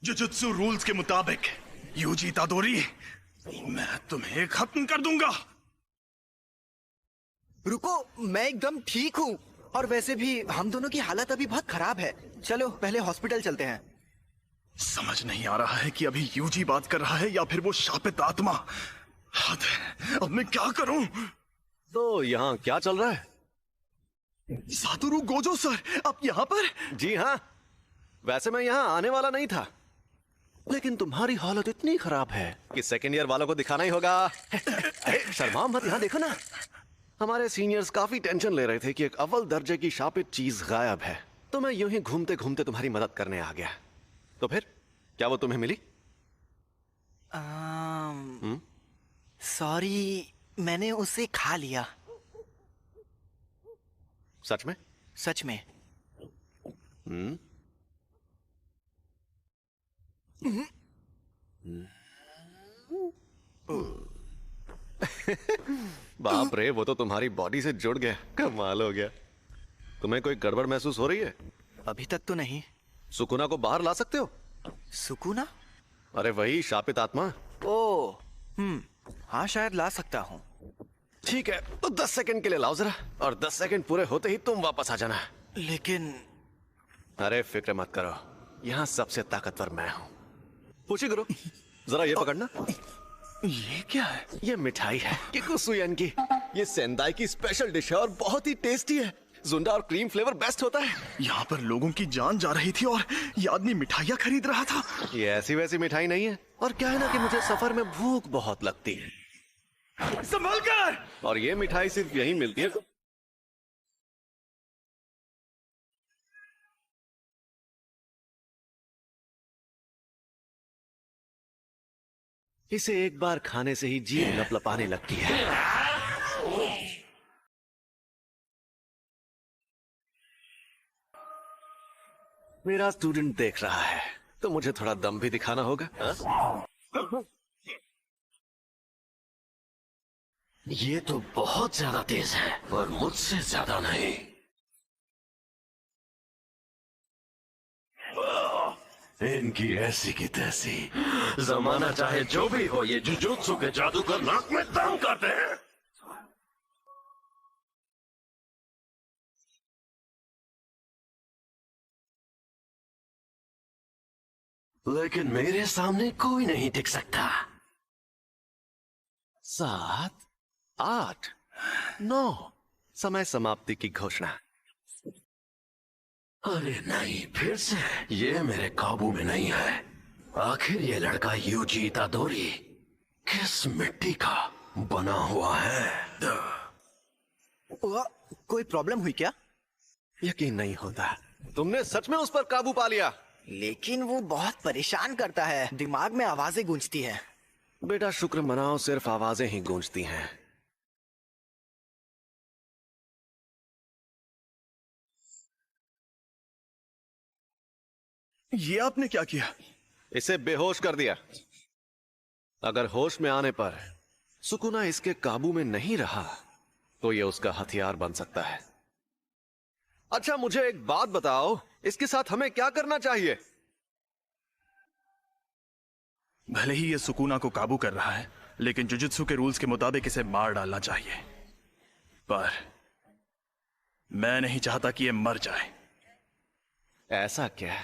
Jujutsu rules के मुताबिक UG इतादोरी, मैं तुम्हें खत्म कर दूंगा। रुको, मैं एकदम ठीक हूँ। और वैसे भी हम दोनों की हालत अभी बहुत खराब है। चलो पहले हॉस्पिटल चलते हैं। समझ नहीं आ रहा है कि अभी यूजी बात कर रहा है या फिर वो शापित आत्मा। हद है, अब मैं क्या करूं? तो यहाँ क्या चल रहा है? सातोरु गोजो सर, आप यहाँ पर? जी हाँ, वैसे मैं यहाँ आने वाला नहीं था, लेकिन तुम्हारी हालत इतनी खराब है कि सेकेंड ईयर वालों को दिखाना ही होगा। अरे शर्मा मत, यहाँ देखो ना। हमारे सीनियर्स काफी टेंशन ले रहे थे कि एक अव्वल दर्जे की शापित चीज गायब है, तो मैं यूं ही घूमते घूमते तुम्हारी मदद करने आ गया। तो फिर क्या वो तुम्हें मिली? सॉरी, मैंने उसे खा लिया। सच में? सच में। बाप रे, वो तो तुम्हारी बॉडी से जुड़ गया। कमाल हो गया। तुम्हें कोई गड़बड़ महसूस हो रही है? अभी तक तो नहीं। सुकुना को बाहर ला सकते हो? सुकुना? अरे वही शापित आत्मा। ओ, हाँ शायद ला सकता हूँ। ठीक है, तो 10 सेकंड के लिए लाओ जरा, और 10 सेकंड पूरे होते ही तुम वापस आ जाना। लेकिन अरे फिक्र मत करो, यहाँ सबसे ताकतवर मैं हूँ। पूछी करो, जरा ये पकड़ना। ये क्या है? ये मिठाई है किकुसुयन की। ये सेंदाई की स्पेशल डिश है और बहुत ही टेस्टी है। जुंडा और क्रीम फ्लेवर बेस्ट होता है। यहाँ पर लोगों की जान जा रही थी और ये आदमी मिठाइयाँ खरीद रहा था। ये ऐसी वैसी मिठाई नहीं है, और क्या है ना कि मुझे सफर में भूख बहुत लगती है। संभल कर! और ये मिठाई सिर्फ यहीं मिलती है। इसे एक बार खाने से ही जीभ लपलपाने लगती है। मेरा स्टूडेंट देख रहा है, तो मुझे थोड़ा दम भी दिखाना होगा। ये तो बहुत ज्यादा तेज है, पर मुझसे ज्यादा नहीं। इनकी ऐसी की तैसी, जमाना चाहे जो भी हो, ये जुजुत्सु के जादूगर नाक में दम करते हैं। लेकिन मेरे सामने कोई नहीं टिक सकता। 7, 8, 9, समय समाप्ति की घोषणा। अरे नहीं, फिर से ये मेरे काबू में नहीं है। आखिर ये लड़का यूजी इतादोरी किस मिट्टी का बना हुआ है? कोई प्रॉब्लम हुई क्या? यकीन नहीं होता, तुमने सच में उस पर काबू पा लिया। लेकिन वो बहुत परेशान करता है, दिमाग में आवाजें गूंजती हैं। बेटा शुक्र मनाओ, सिर्फ आवाजें ही गूंजती हैं। ये आपने क्या किया? इसे बेहोश कर दिया। अगर होश में आने पर सुकुना इसके काबू में नहीं रहा, तो ये उसका हथियार बन सकता है। अच्छा मुझे एक बात बताओ, इसके साथ हमें क्या करना चाहिए? भले ही ये सुकुना को काबू कर रहा है, लेकिन जुजुत्सु के रूल्स के मुताबिक इसे मार डालना चाहिए। पर मैं नहीं चाहता कि ये मर जाए। ऐसा क्या?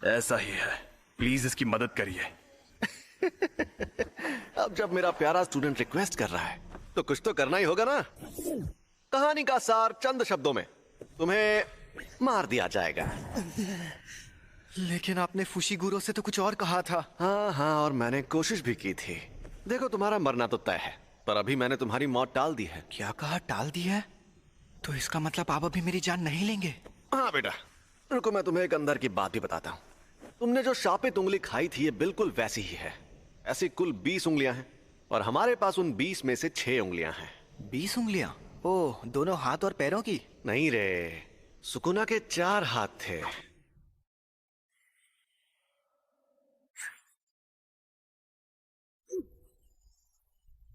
ऐसा ही है, प्लीज इसकी मदद करिए। अब जब मेरा प्यारा स्टूडेंट रिक्वेस्ट कर रहा है, तो कुछ तो करना ही होगा ना। कहानी का सार चंद शब्दों में, तुम्हें मार दिया जाएगा। लेकिन आपने फुशिगुरो से तो कुछ और कहा था। हाँ, और मैंने कोशिश भी की थी। देखो तुम्हारा मरना तो तय है, पर अभी मैंने तुम्हारी मौत टाल दी है। क्या कहा, टाल दी है? तो इसका मतलब आप अभी मेरी जान नहीं लेंगे? हाँ बेटा, रुको मैं तुम्हें एक अंदर की बात भी बताता हूँ। तुमने जो शापित उंगली खाई थी, ये बिल्कुल वैसी ही है। ऐसी कुल 20 उंगलियां हैं, और हमारे पास उन 20 में से 6 उंगलियां हैं। 20 उंगलियां? ओह, दोनों हाथ और पैरों की? नहीं रे, सुकुना के 4 हाथ थे।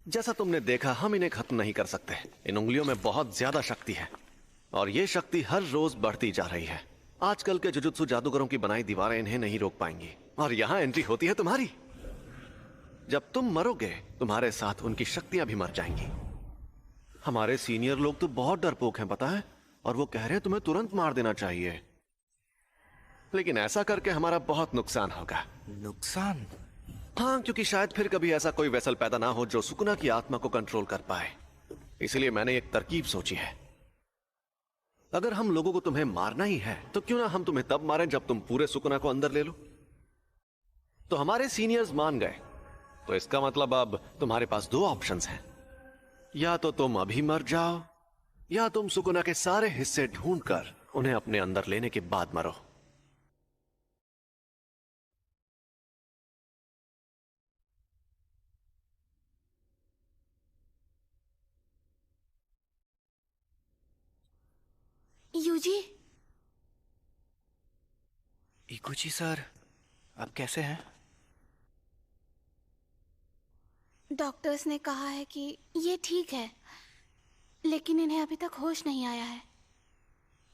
जैसा तुमने देखा, हम इन्हें खत्म नहीं कर सकते। इन उंगलियों में बहुत ज्यादा शक्ति है, और ये शक्ति हर रोज बढ़ती जा रही है। आजकल के जुजुत्सु जादूगरों की बनाई दीवारें इन्हें नहीं रोक पाएंगी, और यहां एंट्री होती है तुम्हारी। जब तुम मरोगे तुम्हारे साथ उनकी शक्तियां भी मर जाएंगी। हमारे सीनियर लोग तो बहुत डरपोक हैं पता है, और वो कह रहे हैं तुम्हें तुरंत मार देना चाहिए, लेकिन ऐसा करके हमारा बहुत नुकसान होगा। नुकसान? हाँ, क्योंकि शायद फिर कभी ऐसा कोई वेसल पैदा ना हो जो सुकुना की आत्मा को कंट्रोल कर पाए। इसलिए मैंने एक तरकीब सोची है। अगर हम लोगों को तुम्हें मारना ही है तो क्यों ना हम तुम्हें तब मारें जब तुम पूरे सुकुना को अंदर ले लो। तो हमारे सीनियर्स मान गए, तो इसका मतलब अब तुम्हारे पास दो ऑप्शंस हैं। या तो तुम अभी मर जाओ, या तुम सुकुना के सारे हिस्से ढूंढकर उन्हें अपने अंदर लेने के बाद मरो। यूजी, इकुची सर, आप कैसे हैं? डॉक्टर्स ने कहा है कि ये ठीक है, लेकिन इन्हें अभी तक होश नहीं आया है।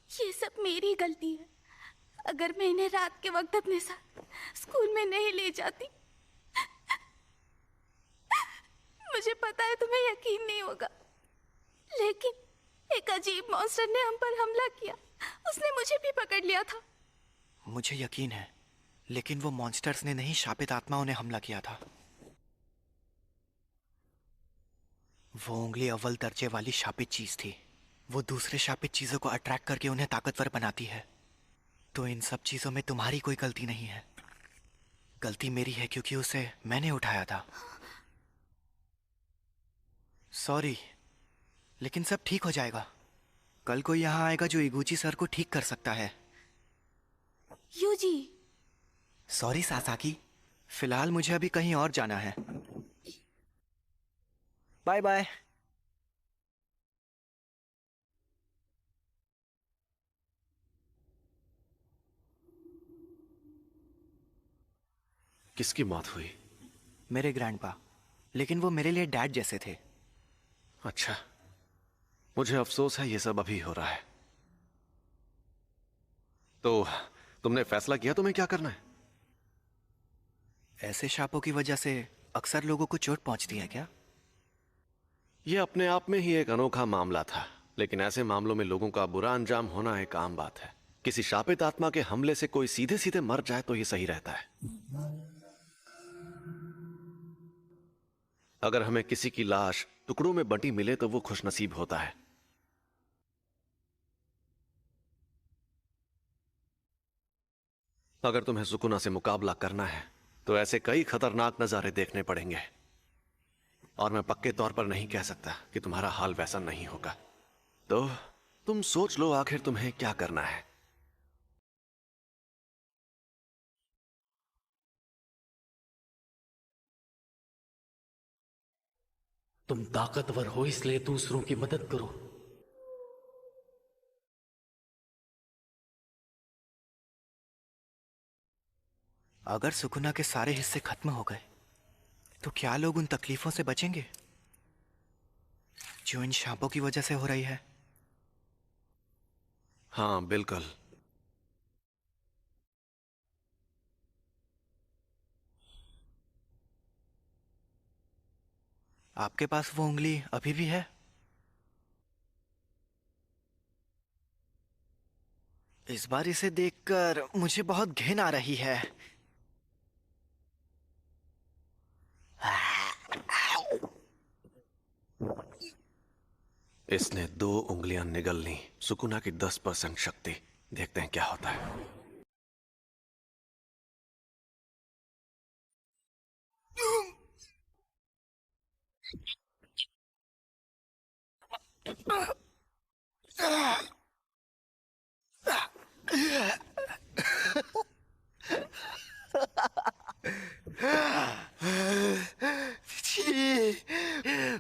ये सब मेरी गलती है। अगर मैं इन्हें रात के वक्त अपने साथ स्कूल में नहीं ले जाती। मुझे पता है तुम्हें यकीन नहीं होगा, लेकिन एक अजीब मॉन्स्टर ने हम पर हमला किया। उसने मुझे भी पकड़ लिया था। मुझे यकीन है, लेकिन वो मॉन्स्टर्स ने नहीं, शापित आत्माओं ने हमला किया था। वो उंगली अव्वल दर्जे वाली शापित चीज थी। वो दूसरे शापित चीजों को अट्रैक्ट करके उन्हें ताकतवर बनाती है। तो इन सब चीजों में तुम्हारी कोई गलती नहीं है। गलती मेरी है क्योंकि उसे मैंने उठाया था। सॉरी, लेकिन सब ठीक हो जाएगा। कल कोई यहां आएगा जो इगुची सर को ठीक कर सकता है। यूजी। सॉरी सासाकी, फिलहाल मुझे अभी कहीं और जाना है। Bye bye. किसकी मौत हुई? मेरे ग्रैंडपा, लेकिन वो मेरे लिए डैड जैसे थे। अच्छा, मुझे अफसोस है ये सब अभी हो रहा है। तो तुमने फैसला किया तुम्हें क्या करना है? ऐसे शापों की वजह से अक्सर लोगों को चोट पहुंचती है क्या? यह अपने आप में ही एक अनोखा मामला था, लेकिन ऐसे मामलों में लोगों का बुरा अंजाम होना एक आम बात है। किसी शापित आत्मा के हमले से कोई सीधे सीधे मर जाए तो यह सही रहता है। अगर हमें किसी की लाश टुकड़ों में बंटी मिले तो वो खुशनसीब होता है। अगर तुम्हें सुकुना से मुकाबला करना है तो ऐसे कई खतरनाक नजारे देखने पड़ेंगे, और मैं पक्के तौर पर नहीं कह सकता कि तुम्हारा हाल वैसा नहीं होगा। तो तुम सोच लो आखिर तुम्हें क्या करना है। तुम ताकतवर हो इसलिए दूसरों की मदद करो। अगर सुकुना के सारे हिस्से खत्म हो गए तो क्या लोग उन तकलीफों से बचेंगे जो इन शापों की वजह से हो रही है? हाँ बिल्कुल। आपके पास वो उंगली अभी भी है? इस बार इसे देखकर मुझे बहुत घिन आ रही है। इसने 2 उंगलियां निगल ली। सुकुना की 10% शक्ति। देखते हैं क्या होता है।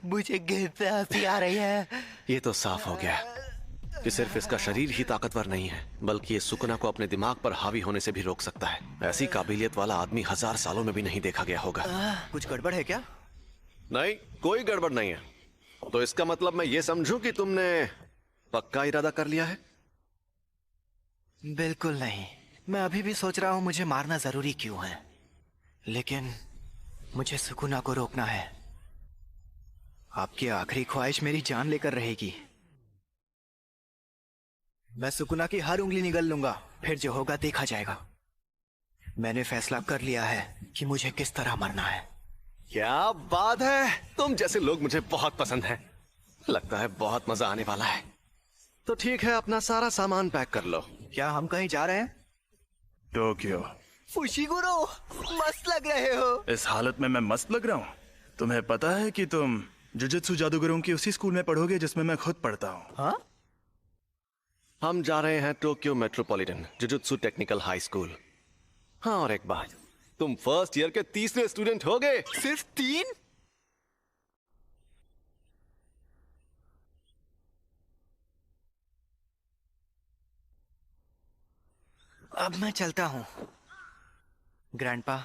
मुझे घिन से हंसी आ रही है। ये तो साफ हो गया कि सिर्फ इसका शरीर ही ताकतवर नहीं है, बल्कि ये सुकुना को अपने दिमाग पर हावी होने से भी रोक सकता है। ऐसी काबिलियत वाला आदमी 1000 सालों में भी नहीं देखा गया होगा। कुछ गड़बड़ है क्या? नहीं, कोई गड़बड़ नहीं है। तो इसका मतलब मैं ये समझूं कि तुमने पक्का इरादा कर लिया है? बिल्कुल नहीं। मैं अभी भी सोच रहा हूं मुझे मारना जरूरी क्यों है, लेकिन मुझे सुकुना को रोकना है। आपकी आखिरी ख्वाहिश मेरी जान लेकर रहेगी। मैं सुकुना की हर उंगली निगल लूंगा, फिर जो होगा देखा जाएगा। मैंने फैसला कर लिया है कि मुझे किस तरह मरना है। क्या बात है, तुम जैसे लोग मुझे बहुत पसंद हैं। लगता है बहुत मजा आने वाला है। तो ठीक है, अपना सारा सामान पैक कर लो। क्या हम कहीं जा रहे हैं? टोक्यो। फुशिगुरो, मस्त लग रहे हो। इस हालत में मैं मस्त लग रहा हूँ? तुम्हें पता है कि तुम जुजुत्सु जादूगरों की उसी स्कूल में पढ़ोगे जिसमें मैं खुद पढ़ता हूँ। हाँ? हम जा रहे हैं Tokyo metropolitan jujutsu technical high school. हाँ, और एक बात, तुम फर्स्ट ईयर के तीसरे स्टूडेंट हो गए। सिर्फ 3? अब मैं चलता हूं। ग्रैंडपा,